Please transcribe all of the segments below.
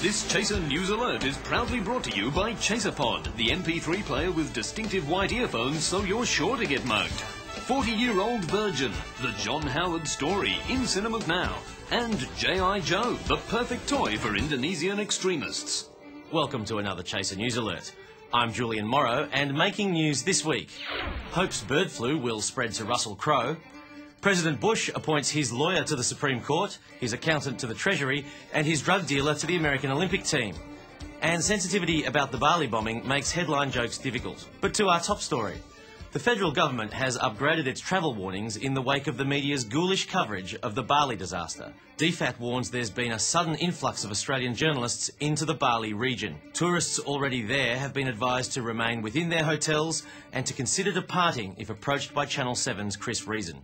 This Chaser News Alert is proudly brought to you by ChaserPod, the MP3 player with distinctive white earphones so you're sure to get mugged. 40-Year-Old Virgin, the John Howard story, in cinemas now. And G.I. Joe, the perfect toy for Indonesian extremists. Welcome to another Chaser News Alert. I'm Julian Morrow, and making news this week. Hope's bird flu will spread to Russell Crowe. President Bush appoints his lawyer to the Supreme Court, his accountant to the Treasury, and his drug dealer to the American Olympic team. And sensitivity about the Bali bombing makes headline jokes difficult. But to our top story. The federal government has upgraded its travel warnings in the wake of the media's ghoulish coverage of the Bali disaster. DFAT warns there's been a sudden influx of Australian journalists into the Bali region. Tourists already there have been advised to remain within their hotels and to consider departing if approached by Channel 7's Chris Reason.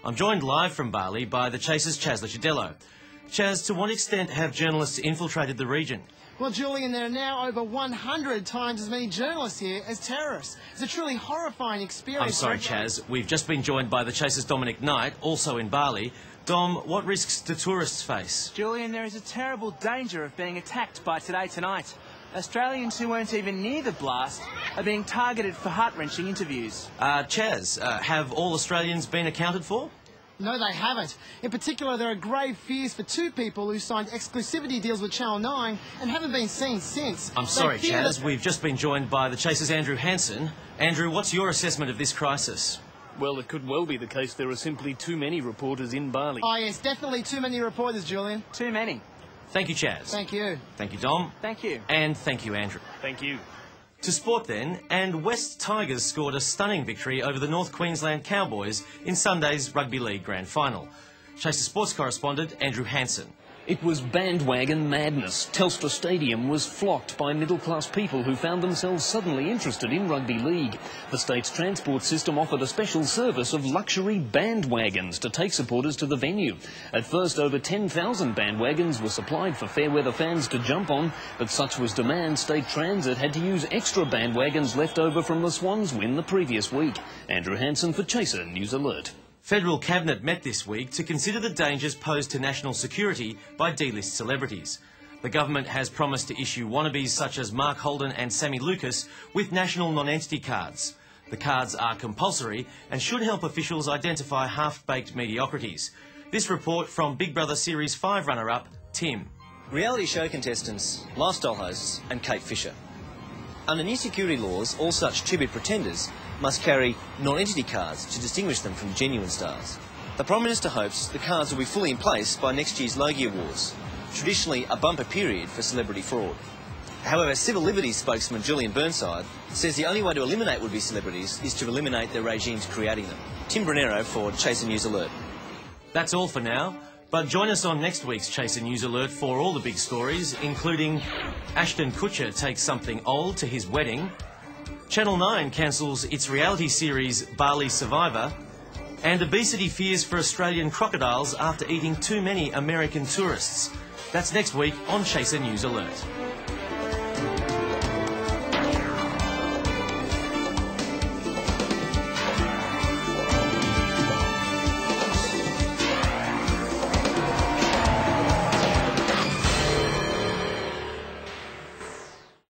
I'm joined live from Bali by the Chaser's Chaz Licciardello. Chaz, to what extent have journalists infiltrated the region? Well, Julian, there are now over 100 times as many journalists here as terrorists. It's a truly horrifying experience. I'm sorry, Chaz. We've just been joined by the Chaser's Dominic Knight, also in Bali. Dom, what risks do tourists face? Julian, there is a terrible danger of being attacked by Today Tonight. Australians who weren't even near the blast are being targeted for heart-wrenching interviews. Chaz, have all Australians been accounted for? No, they haven't. In particular, there are grave fears for two people who signed exclusivity deals with Channel 9 and haven't been seen since. I'm sorry, Chaz. We've just been joined by the Chaser's Andrew Hansen. Andrew, what's your assessment of this crisis? Well, it could well be the case there are simply too many reporters in Bali. Oh, yes, definitely too many reporters, Julian. Too many. Thank you, Chaz. Thank you. Thank you, Dom. Thank you. And thank you, Andrew. Thank you. To sport then, and West Tigers scored a stunning victory over the North Queensland Cowboys in Sunday's Rugby League Grand Final. Chaser Sports correspondent Andrew Hansen. It was bandwagon madness. Telstra Stadium was flocked by middle-class people who found themselves suddenly interested in rugby league. The state's transport system offered a special service of luxury bandwagons to take supporters to the venue. At first, over 10,000 bandwagons were supplied for fair weather fans to jump on, but such was demand, State Transit had to use extra bandwagons left over from the Swans' win the previous week. Andrew Hansen for Chaser News Alert. Federal Cabinet met this week to consider the dangers posed to national security by D-list celebrities. The government has promised to issue wannabes such as Mark Holden and Sammy Lucas with national non-entity cards. The cards are compulsory and should help officials identify half-baked mediocrities. This report from Big Brother Series 5 runner-up, Tim. Reality show contestants, lifestyle hosts and Kate Fisher. Under new security laws, all such tribute pretenders must carry non-entity cards to distinguish them from genuine stars. The Prime Minister hopes the cards will be fully in place by next year's Logie Awards, traditionally a bumper period for celebrity fraud. However, Civil Liberties spokesman Julian Burnside says the only way to eliminate would-be celebrities is to eliminate the regimes creating them. Tim Brunero for Chaser News Alert. That's all for now, but join us on next week's Chaser News Alert for all the big stories, including Ashton Kutcher takes something old to his wedding, Channel 9 cancels its reality series Bali Survivor, and obesity fears for Australian crocodiles after eating too many American tourists. That's next week on Chaser News Alert.